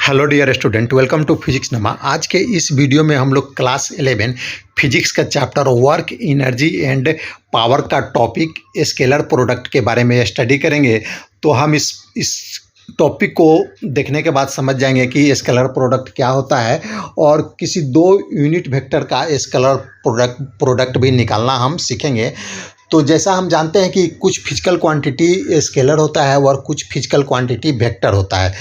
Hello dear student, welcome to physics नमा। आज के इस वीडियो में हम लोग क्लास 11 फिजिक्स का chapter work energy and power का टॉपिक स्केलर प्रोडक्ट के बारे में स्टडी करेंगे। तो हम इस टॉपिक को देखने के बाद समझ जाएंगे कि स्केलर प्रोडक्ट क्या होता है और किसी दो यूनिट वेक्टर का स्केलर प्रोडक्ट भी निकालना हम सीखेंगे। तो जैसा हम जानते हैं कि कुछ फिजिकल क्वांटिटी स्केलर होता है और कुछ फिजिकल क्वांटिटी वेक्टर होता है।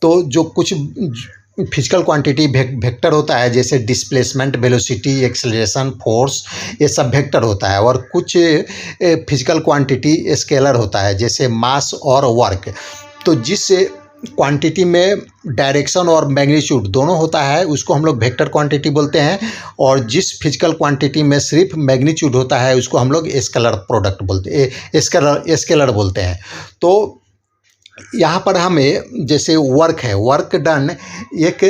तो जो कुछ फिजिकल क्वांटिटी वेक्टर होता है जैसे डिस्प्लेसमेंट, वेलोसिटी, एक्सेलरेशन, फोर्स, ये सब वेक्टर होता है। और कुछ फिजिकल क्वांटिटी स्केलर होता है जैसे मास और वर्क। तो जिस क्वांटिटी में डायरेक्शन और मैग्नीट्यूड दोनों होता है उसको हम लोग वेक्टर क्वांटिटी बोलते हैं, और जिस फिजिकल क्वांटिटी में सिर्फ मैग्नीट्यूड होता है उसको हम लोग स्केलर प्रोडक्ट बोलते हैं, स्केलर बोलते हैं। तो यहाँ पर हमें जैसे वर्क है, वर्क डन एक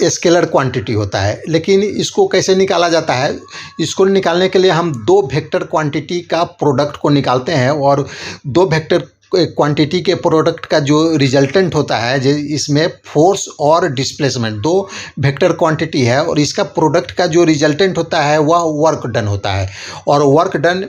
स्केलर क्वांटिटी होता है, लेकिन इसको कैसे निकाला जाता है? इसको निकालने के लिए हम दो वेक्टर क्वांटिटी का प्रोडक्ट को निकालते हैं, और दो वेक्टर क्वांटिटी के प्रोडक्ट का जो रिजल्टेंट होता है इसमें फोर्स और डिस्प्लेसमेंट दो वेक्टर क्वांटिटी है, और इसका प्रोडक्ट का जो रिजल्टेंट होता है वह वर्क डन होता है, और वर्क डन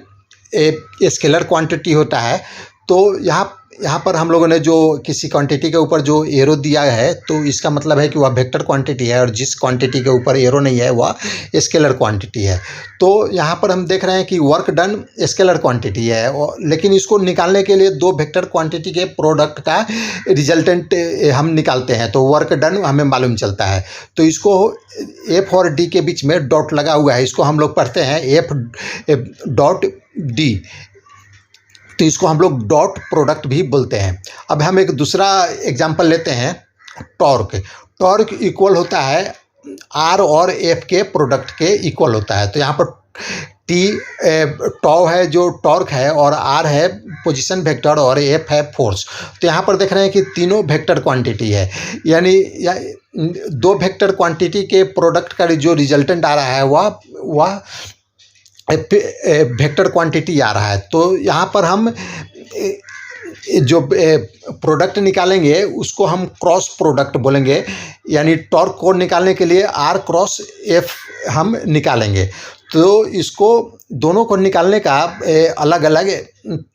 स्केलर क्वांटिटी होता है। तो यहाँ पर हम लोगों ने जो किसी क्वांटिटी के ऊपर जो एरो दिया है तो इसका मतलब है कि वह वेक्टर क्वांटिटी है, और जिस क्वांटिटी के ऊपर एरो नहीं है वह स्केलर क्वांटिटी है। तो यहाँ पर हम देख रहे हैं कि वर्क डन स्केलर क्वांटिटी है, लेकिन इसको निकालने के लिए दो वेक्टर क्वांटिटी के प्रोडक्ट का रिजल्टेंट हम निकालते हैं तो वर्क डन हमें मालूम चलता है। तो इसको एफ और डी के बीच में डॉट लगा हुआ है, इसको हम लोग पढ़ते हैं एफ डॉट डी, तो इसको हम लोग डॉट प्रोडक्ट भी बोलते हैं। अब हम एक दूसरा एग्जांपल लेते हैं, टॉर्क। टॉर्क इक्वल होता है आर और एफ के प्रोडक्ट के इक्वल होता है। तो यहाँ पर टी टॉ है जो टॉर्क है, और आर है पोजीशन वेक्टर, और एफ है फोर्स। तो यहाँ पर देख रहे हैं कि तीनों वेक्टर क्वांटिटी है, यानी दो वेक्टर क्वांटिटी के प्रोडक्ट का जो रिजल्टेंट आ रहा है वह वेक्टर क्वांटिटी आ रहा है। तो यहाँ पर हम जो प्रोडक्ट निकालेंगे उसको हम क्रॉस प्रोडक्ट बोलेंगे, यानी टॉर्क को निकालने के लिए आर क्रॉस एफ हम निकालेंगे। तो इसको दोनों को निकालने का अलग अलग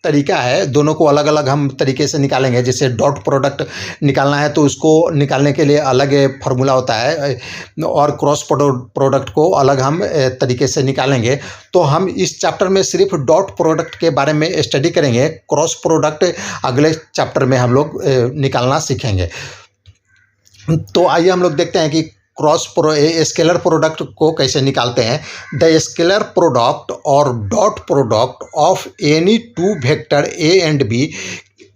तरीका है, दोनों को अलग अलग हम तरीके से निकालेंगे। जैसे डॉट प्रोडक्ट निकालना है तो उसको निकालने के लिए अलग फार्मूला होता है, और क्रॉस प्रोडक्ट को अलग हम तरीके से निकालेंगे। तो हम इस चैप्टर में सिर्फ डॉट प्रोडक्ट के बारे में स्टडी करेंगे, क्रॉस प्रोडक्ट अगले चैप्टर में हम लोग निकालना सीखेंगे। तो आइए हम लोग देखते हैं कि स्केलर प्रोडक्ट को कैसे निकालते हैं। द स्केलर प्रोडक्ट और dot product of any two vector A and B,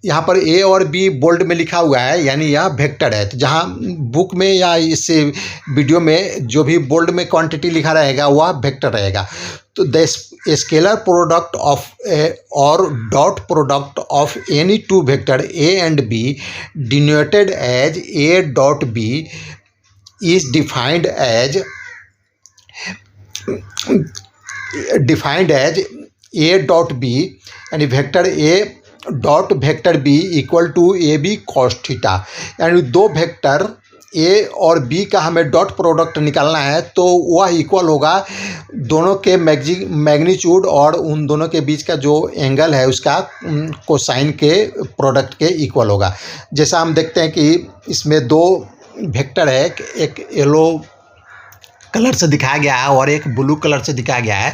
यहाँ पर ए और बी बोल्ड में लिखा हुआ है, यानी यह वेक्टर है। तो जहाँ बुक में या इस वीडियो में जो भी बोल्ड में क्वांटिटी लिखा रहेगा वह वेक्टर रहेगा। तो द स्केलर प्रोडक्ट ऑफ और dot product of any two vector A and B denoted as A dot B is defined as a dot b, यानी vector a dot vector b equal to A B cos theta. यानी दो vector a और b का हमें dot product निकालना है तो वह इक्वल होगा दोनों के मैग्नीट्यूड और उन दोनों के बीच का जो एंगल है उसका कोसाइन के प्रोडक्ट के इक्वल होगा। जैसा हम देखते हैं कि इसमें दो वेक्टर है, एक येलो कलर से दिखाया गया है और एक ब्लू कलर से दिखाया गया है।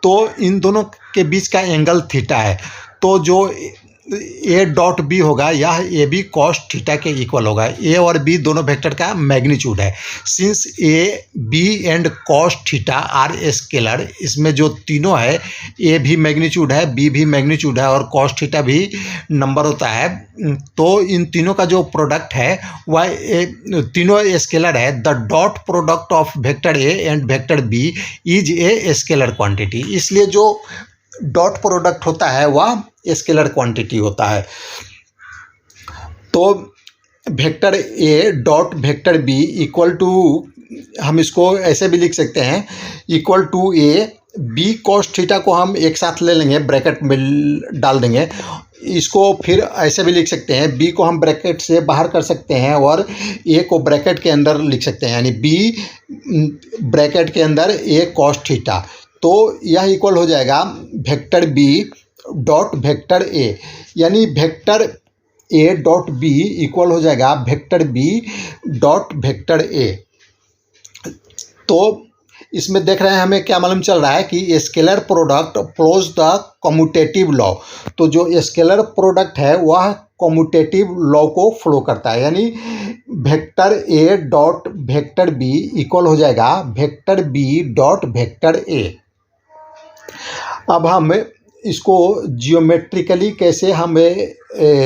तो इन दोनों के बीच का एंगल थीटा है, तो जो ए डॉट बी होगा यह ए बी कॉस थीटा के इक्वल होगा। ए और बी दोनों वेक्टर का मैग्नीट्यूड है। Since A B and cos theta are scalar, इसमें जो तीनों है, ए भी मैग्नीट्यूड है, बी भी मैग्नीट्यूड है, और कॉस थीटा भी नंबर होता है। तो इन तीनों का जो प्रोडक्ट है वह तीनों स्केलर है। The dot product of vector A and vector B is a scalar quantity. इसलिए जो डॉट प्रोडक्ट होता है वह स्केलर क्वांटिटी होता है। तो vector A dot vector B equal to, हम इसको ऐसे भी लिख सकते हैं, equal to A B cos theta को हम एक साथ ले लेंगे, ब्रैकेट में डाल देंगे, इसको फिर ऐसे भी लिख सकते हैं, बी को हम ब्रैकेट से बाहर कर सकते हैं और ए को ब्रैकेट के अंदर लिख सकते हैं, यानी बी ब्रैकेट के अंदर ए कॉस थीटा। तो यह इक्वल हो जाएगा vector B dot vector a, यानी वेक्टर ए डॉट बी इक्वल हो जाएगा vector B dot vector a. तो इसमें देख रहे हैं हमें क्या मालूम चल रहा है कि scalar product flows the commutative law. तो जो स्केलर प्रोडक्ट है वह कम्यूटेटिव लॉ को फ्लो करता है, यानी वेक्टर ए डॉट वेक्टर बी इक्वल हो जाएगा vector B dot vector A. अब हम इसको जियोमेट्रिकली कैसे हम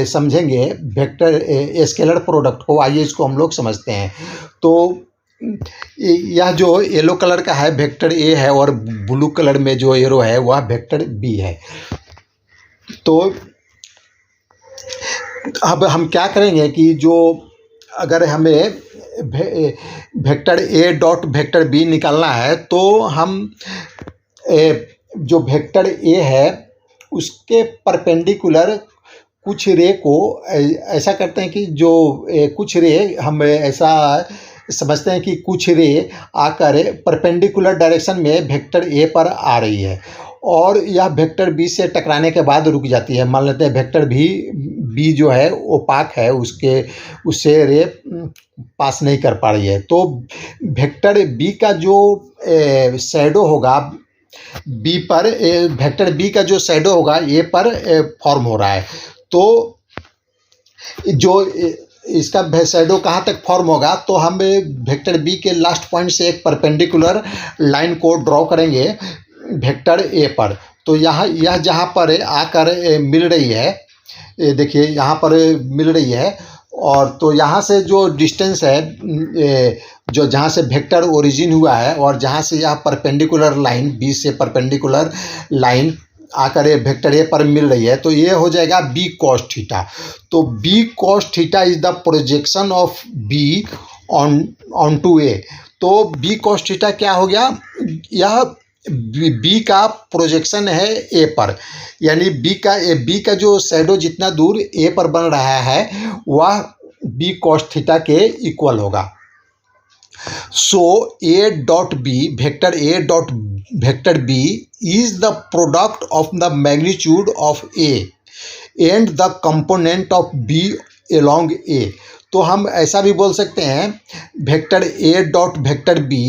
समझेंगे वेक्टर स्केलर प्रोडक्ट को, आइए इसको हम लोग समझते हैं। तो यह जो येलो कलर का है वेक्टर ए है और ब्लू कलर में जो एरो है वह वेक्टर बी है। तो अब हम क्या करेंगे कि जो अगर हमें वेक्टर ए डॉट वेक्टर बी निकालना है तो हम जो वेक्टर ए है उसके परपेंडिकुलर कुछ रे को ऐसा करते हैं कि जो कुछ रे हम ऐसा समझते हैं कि कुछ रे आकर परपेंडिकुलर डायरेक्शन में वेक्टर ए पर आ रही है और यह वेक्टर बी से टकराने के बाद रुक जाती है। मान लेते हैं वेक्टर बी जो है ओपाक है, उससे रे पास नहीं कर पा रही है। तो वेक्टर बी का जो शैडो होगा बी पर, वेक्टर बी का जो शैडो होगा ए पर फॉर्म हो रहा है। तो जो इसका शैडो कहाँ तक फॉर्म होगा, तो हम वेक्टर बी के लास्ट पॉइंट से एक परपेंडिकुलर लाइन को ड्रॉ करेंगे वेक्टर ए पर। तो यह जहाँ पर आकर मिल रही है, देखिए यहाँ पर मिल रही है, और तो यहाँ से जो डिस्टेंस है जो जहाँ से वेक्टर ओरिजिन हुआ है और जहाँ से यह परपेंडिकुलर लाइन बी से परपेंडिकुलर लाइन आकर वेक्टर ए पर मिल रही है, तो ये हो जाएगा बी कॉस थीटा। तो b cos theta is the projection of b on to a. तो बी कॉस थीटा क्या हो गया, यह बी का प्रोजेक्शन है ए पर, यानी बी का जो शैडो जितना दूर ए पर बन रहा है वह बी कॉस थीटा के इक्वल होगा। So a dot b vector A dot vector b is the product of the magnitude of A and the component of B along A। तो हम ऐसा भी बोल सकते हैं vector A dot vector B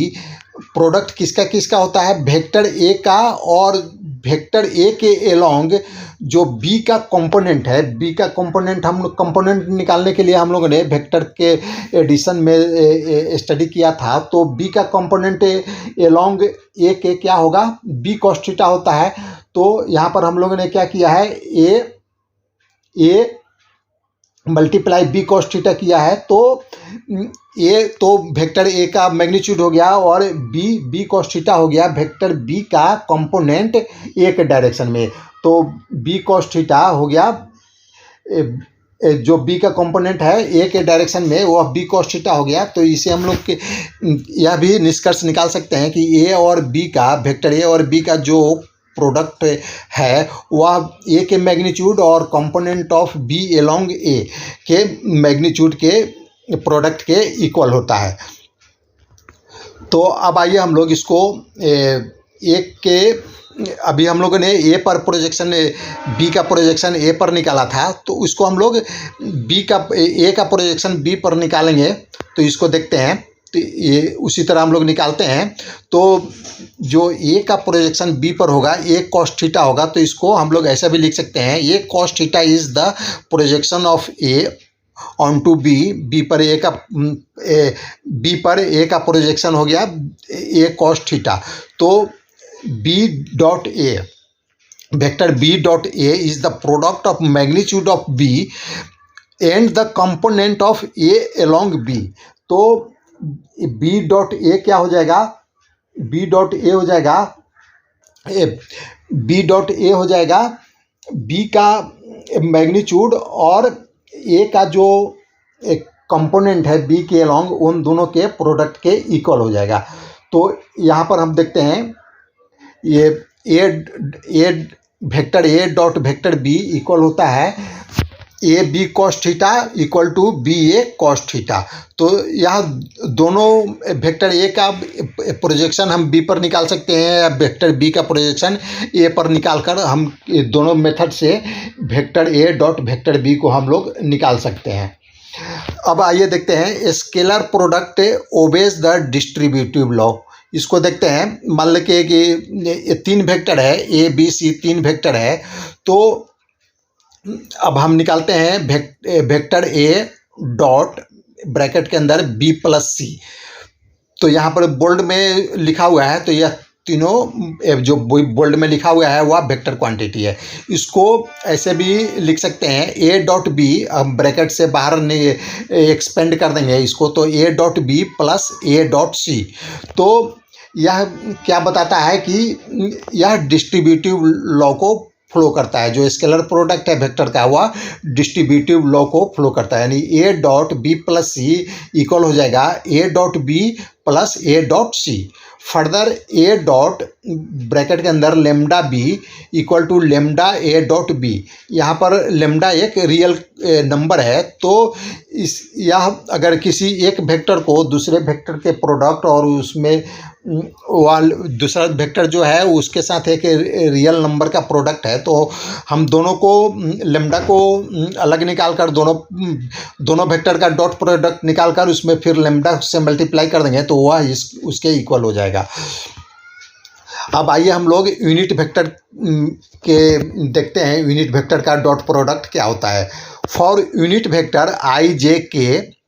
product किसका होता है, वेक्टर A का और वेक्टर A के एलोंग जो B का कंपोनेंट है। B का कंपोनेंट हम लोग कंपोनेंट निकालने के लिए हम लोगों ने वेक्टर के एडिशन में स्टडी किया था। तो B का कंपोनेंट एलोंग A के क्या होगा, B cos थीटा होता है। तो यहाँ पर हम लोगों ने क्या किया है, A multiply B cos theta किया है। तो ए तो वेक्टर ए का मैग्नीट्यूड हो गया और बी कॉस थीटा हो गया वेक्टर बी का कंपोनेंट ए के डायरेक्शन में। तो बी कॉस थीटा हो गया जो बी का कंपोनेंट है ए के डायरेक्शन में, वह बी कॉस थीटा हो गया। तो इसे हम लोग यह भी निष्कर्ष निकाल सकते हैं कि ए और बी का, वेक्टर ए और बी का जो प्रोडक्ट है वह ए के मैग्नीट्यूड और component of B along A के मैग्नीट्यूड के प्रोडक्ट के इक्वल होता है। तो अब आइए हम लोग इसको एक के, अभी हम लोगों ने ए पर प्रोजेक्शन, बी का प्रोजेक्शन ए पर निकाला था, तो उसको हम लोग ए का प्रोजेक्शन बी पर निकालेंगे। तो इसको देखते हैं, तो ये उसी तरह हम लोग निकालते हैं। तो जो ए का प्रोजेक्शन बी पर होगा ए कॉस थीटा होगा, तो इसको हम लोग ऐसा भी लिख सकते हैं, a cos theta is the projection of a on to b. B पर ए का प्रोजेक्शन हो गया ए कॉस थीटा। तो b dot a vector B dot a is the product of magnitude of b and the component of a along b. तो b dot a क्या हो जाएगा, B dot ए हो जाएगा, बी डॉट ए हो जाएगा B का मैग्नीट्यूड और ए का जो एक कंपोनेंट है बी के अलोंग, उन दोनों के प्रोडक्ट के इक्वल हो जाएगा। तो यहाँ पर हम देखते हैं ये वेक्टर ए डॉट वेक्टर बी इक्वल होता है A B cos theta equal to B A cos theta. तो यह दोनों वेक्टर ए का प्रोजेक्शन हम बी पर निकाल सकते हैं या वेक्टर बी का प्रोजेक्शन ए पर निकाल कर हम दोनों मेथड से वेक्टर ए डॉट वेक्टर बी को हम लोग निकाल सकते हैं। अब आइए देखते हैं scalar product obeys the distributive law. इसको देखते हैं। मान लें कि ये तीन वेक्टर है, ए बी सी तीन वेक्टर है। तो अब हम निकालते हैं वेक्टर ए डॉट ब्रैकेट के अंदर बी प्लस सी। तो यहाँ पर बोल्ड में लिखा हुआ है, तो यह तीनों जो बोल्ड में लिखा हुआ है वह वेक्टर क्वांटिटी है। इसको ऐसे भी लिख सकते हैं ए डॉट बी, हम ब्रैकेट से बाहर एक्सपेंड कर देंगे इसको, तो A dot B plus A dot C. तो यह क्या बताता है कि यह डिस्ट्रीब्यूटिव लॉ को फ्लो करता है। जो स्केलर प्रोडक्ट है वेक्टर का वह डिस्ट्रीब्यूटिव लॉ को फ्लो करता है, यानी A dot B plus C equal हो जाएगा A dot B plus A dot C. Further A dot bracket के अंदर lambda B equal to lambda A dot B. यहाँ पर लेमडा एक रियल नंबर है, तो यह अगर किसी एक वेक्टर को दूसरे वेक्टर के प्रोडक्ट और उसमें दूसरा वेक्टर जो है उसके साथ एक रियल नंबर का प्रोडक्ट है, तो हम दोनों को लेमडा को अलग निकाल कर दोनों वेक्टर का डॉट प्रोडक्ट निकाल कर उसमें फिर लेमडा से मल्टीप्लाई कर देंगे तो वह उसके इक्वल हो जाएगा। अब आइए हम लोग यूनिट वेक्टर के देखते हैं यूनिट वेक्टर का डॉट प्रोडक्ट क्या होता है। For unit vector i j k,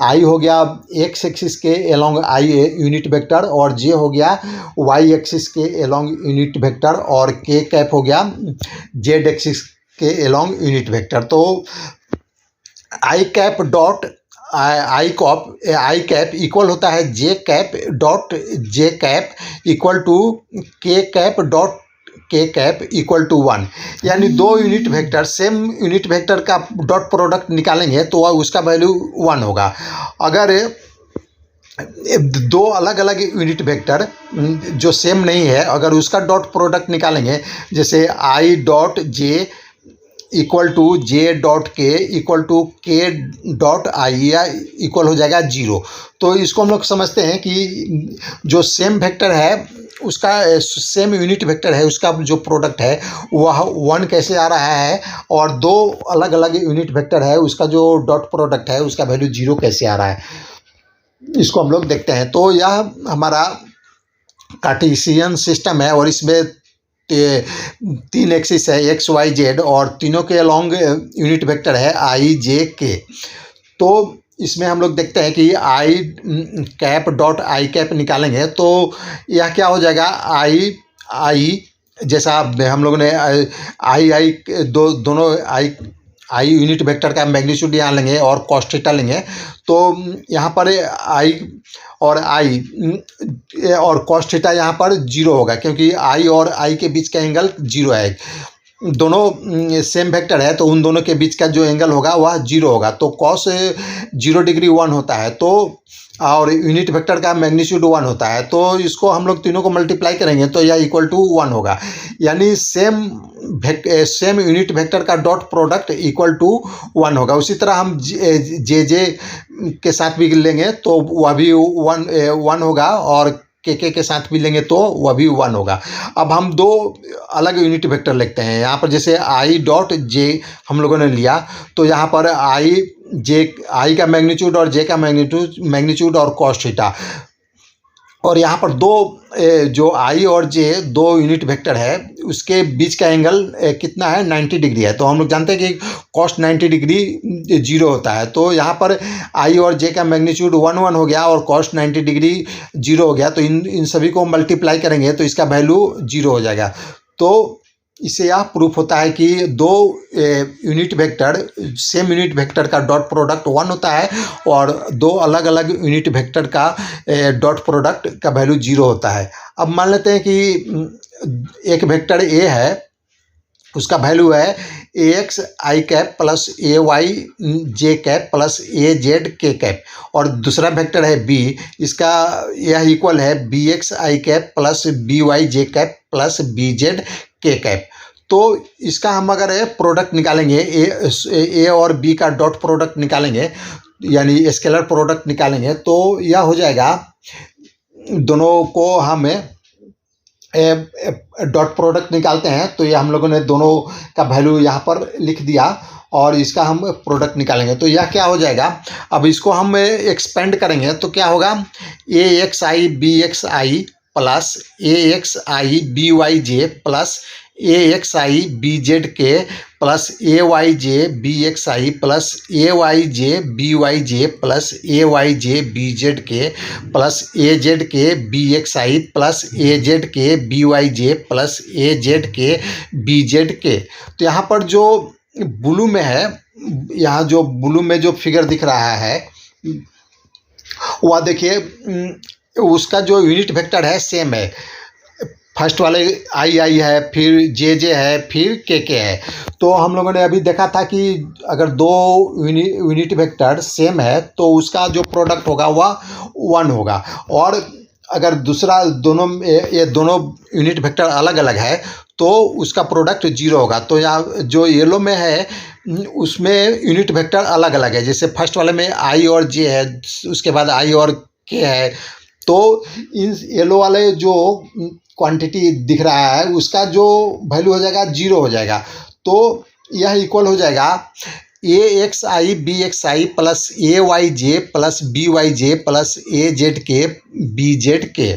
i हो गया एक्स एक्सिस के एलोंग आई यूनिट वेक्टर, और जे हो गया वाई एक्सिस के एलोंग यूनिट वेक्टर, और के कैप हो गया जेड एक्सिस के एलोंग यूनिट वेक्टर। तो i cap dot i cap equal होता है j cap dot j cap equal to k cap dot k cap equal to 1। यानी दो unit vector same unit vector का dot product निकालेंगे तो उसका वैल्यू 1 होगा। अगर दो अलग अलग यूनिट वेक्टर जो सेम नहीं है अगर उसका डॉट प्रोडक्ट निकालेंगे, जैसे I dot J equal to J dot K equal to K dot I, या इक्वल हो जाएगा 0। तो इसको हम लोग समझते हैं कि जो सेम वेक्टर है उसका सेम यूनिट वेक्टर है उसका जो प्रोडक्ट है वह 1 कैसे आ रहा है, और दो अलग अलग यूनिट वेक्टर है उसका जो डॉट प्रोडक्ट है उसका वैल्यू 0 कैसे आ रहा है, इसको हम लोग देखते हैं। तो यह हमारा कार्टेशियन सिस्टम है और इसमें 3 एक्सिस है एक्स वाई जेड, और तीनों के अलॉन्ग यूनिट वेक्टर है आई जे के। तो इसमें हम लोग देखते हैं कि आई कैप डॉट आई कैप निकालेंगे तो यह क्या हो जाएगा, आई जैसा हम लोगों ने आई दोनों आई यूनिट वेक्टर का मैग्नीट्यूड यहाँ लेंगे और कॉस थीटा लेंगे, तो यहाँ पर आई और कॉस थीटा यहाँ पर 0 होगा क्योंकि आई और आई के बीच का एंगल 0 है। दोनों सेम वेक्टर है तो उन दोनों के बीच का जो एंगल होगा वह 0 होगा, तो कॉस 0 डिग्री 1 होता है, तो और यूनिट वेक्टर का मैग्नीट्यूड 1 होता है, तो इसको हम लोग तीनों को मल्टीप्लाई करेंगे तो यह इक्वल टू 1 होगा। यानी सेम यूनिट वेक्टर का डॉट प्रोडक्ट इक्वल टू 1 होगा। उसी तरह हम जे के साथ भी लेंगे तो वह भी 1 होगा, और के साथ भी लेंगे तो वह भी 1 होगा। अब हम दो अलग यूनिट वेक्टर लिखते हैं। यहाँ पर जैसे आई डॉट जे हम लोगों ने लिया तो यहाँ पर आई का मैग्नीट्यूड और जे का मैग्नीट्यूड और कॉस थीटा, और यहाँ पर दो जो आई और जे दो यूनिट वेक्टर है उसके बीच का एंगल कितना है, 90 डिग्री है। तो हम लोग जानते हैं कि कॉस 90 डिग्री 0 होता है, तो यहाँ पर आई और जे का मैग्नीट्यूड 1 हो गया और कॉस 90 डिग्री 0 हो गया, तो इन सभी को मल्टीप्लाई करेंगे तो इसका वैल्यू 0 हो जाएगा। तो इससे यह प्रूफ होता है कि दो unit vector same unit vector का डॉट प्रोडक्ट 1 होता है और दो अलग अलग यूनिट वेक्टर का डॉट प्रोडक्ट का वैल्यू 0 होता है। अब मान लेते हैं कि एक वेक्टर ए है, उसका वैल्यू है ए x I cap plus A Y J cap plus A Z के कैप, और दूसरा वेक्टर है बी, इसका यह इक्वल है बी एक्स आई कैप प्लस बी वाई जे कैप प्लस बी जेड के कैप। तो इसका हम अगर प्रोडक्ट निकालेंगे, ए और बी का डॉट प्रोडक्ट निकालेंगे, यानी स्केलर प्रोडक्ट निकालेंगे, तो यह हो जाएगा, दोनों को हम डॉट प्रोडक्ट निकालते हैं तो ये हम लोगों ने दोनों का वैल्यू यहाँ पर लिख दिया और इसका हम प्रोडक्ट निकालेंगे। तो यह क्या हो जाएगा, अब इसको हम एक्सपेंड करेंगे तो क्या होगा, ए एक्स आई बी एक्स आई प्लस ए एक्स आई बी वाई जे प्लस ए एक्स आई बी जेड के plus A Y J B x I plus A Y J B Y J plus A Y J B Z के plus A Z के B x I plus A Z के B Y J plus A Z के B Z के। तो यहाँ पर जो blue में है, यहाँ जो ब्लू में जो फिगर दिख रहा है वह देखिए, उसका जो यूनिट वेक्टर है सेम है। फर्स्ट वाले आई आई है, फिर जे जे है, फिर के है। तो हम लोगों ने अभी देखा था कि अगर दो यूनिट वेक्टर सेम है तो उसका जो प्रोडक्ट होगा वह 1 होगा, और अगर दूसरा दोनों ये दोनों यूनिट वेक्टर अलग अलग है तो उसका प्रोडक्ट 0 होगा। तो यहाँ जो येलो में है उसमें यूनिट वेक्टर अलग अलग है, जैसे फर्स्ट वाले में आई और जे है, उसके बाद आई और के है। तो इन येलो वाले जो क्वांटिटी दिख रहा है उसका जो वैल्यू हो जाएगा 0 हो जाएगा। तो यह इक्वल हो जाएगा A x I B x I plus A Y J plus B Y J plus A Z के बी जेड के।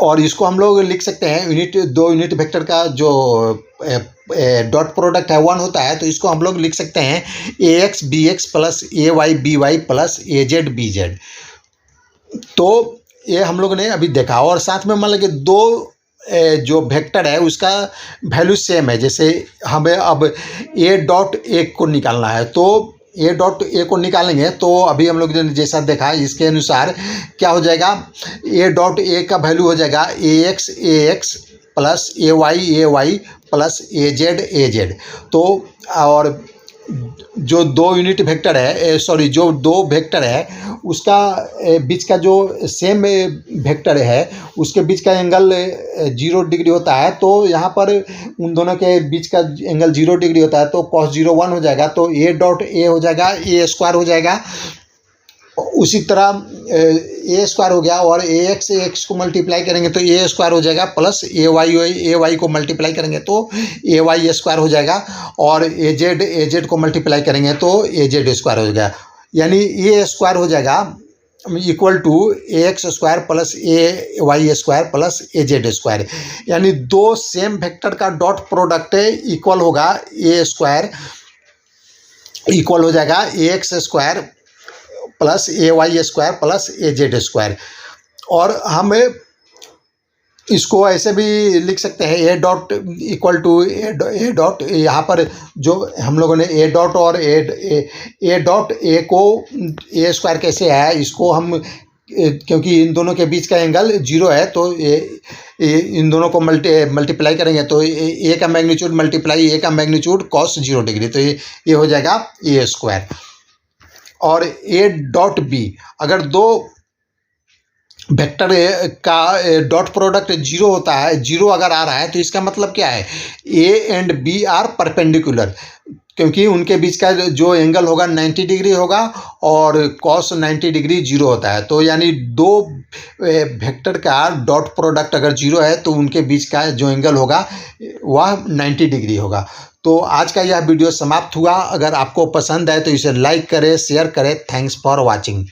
और इसको हम लोग लिख सकते हैं, दो यूनिट वेक्टर का जो डॉट प्रोडक्ट है 1 होता है, तो इसको हम लोग लिख सकते हैं ए x B x plus A Y B Y plus A Z B Z. तो ये हम लोगों ने अभी देखा, और साथ में मान लीजिए दो जो वेक्टर है उसका वैल्यू सेम है। जैसे हमें अब ए डॉट ए को निकालना है, तो ए डॉट ए को निकालेंगे तो अभी हम लोग ने जैसा देखा इसके अनुसार क्या हो जाएगा, ए डॉट ए का वैल्यू हो जाएगा A x plus A Y plus A Z. तो और जो दो यूनिट वेक्टर है, जो दो वेक्टर है उसका बीच का जो सेम वेक्टर है उसके बीच का एंगल 0 डिग्री होता है। तो यहाँ पर उन दोनों के बीच का एंगल 0 डिग्री होता है, तो cos 0 1 हो जाएगा। तो ए डॉट ए हो जाएगा ए स्क्वायर हो जाएगा। उसी तरह ए स्क्वायर हो गया, और ए एक्स को मल्टीप्लाई करेंगे तो ए स्क्वायर हो जाएगा, प्लस ए वाई को मल्टीप्लाई करेंगे तो ए वाई स्क्वायर हो जाएगा, और ए जेड को मल्टीप्लाई करेंगे तो ए जेड स्क्वायर हो जाएगा। यानी ए स्क्वायर हो जाएगा equal to A X square plus A Y square plus A Z square. यानी दो सेम वेक्टर का डॉट प्रोडक्ट इक्वल होगा, ए स्क्वायर इक्वल हो जाएगा A X square plus A Y square plus A Z square. और हम इसको ऐसे भी लिख सकते हैं, A dot equal to A dot, यहाँ पर जो हम लोगों ने ए डॉट और ए डॉट ए को ए स्क्वायर कैसे है, इसको हम क्योंकि इन दोनों के बीच का एंगल 0 है तो इन दोनों को मल्टीप्लाई करेंगे तो ए का मैग्नीट्यूड मल्टीप्लाई ए का मैग्नीट्यूड cos 0 डिग्री, तो ये हो जाएगा ए स्क्वायर। और ए डॉट बी, अगर दो वेक्टर का डॉट प्रोडक्ट 0 होता है, 0 अगर आ रहा है तो इसका मतलब क्या है, A and B are perpendicular, क्योंकि उनके बीच का जो एंगल होगा 90 डिग्री होगा और cos 90 डिग्री 0 होता है। तो यानी दो वेक्टर का डॉट प्रोडक्ट अगर 0 है तो उनके बीच का जो एंगल होगा वह 90 डिग्री होगा। तो आज का यह वीडियो समाप्त हुआ। अगर आपको पसंद है तो इसे लाइक करें, शेयर करें। Thanks for watching.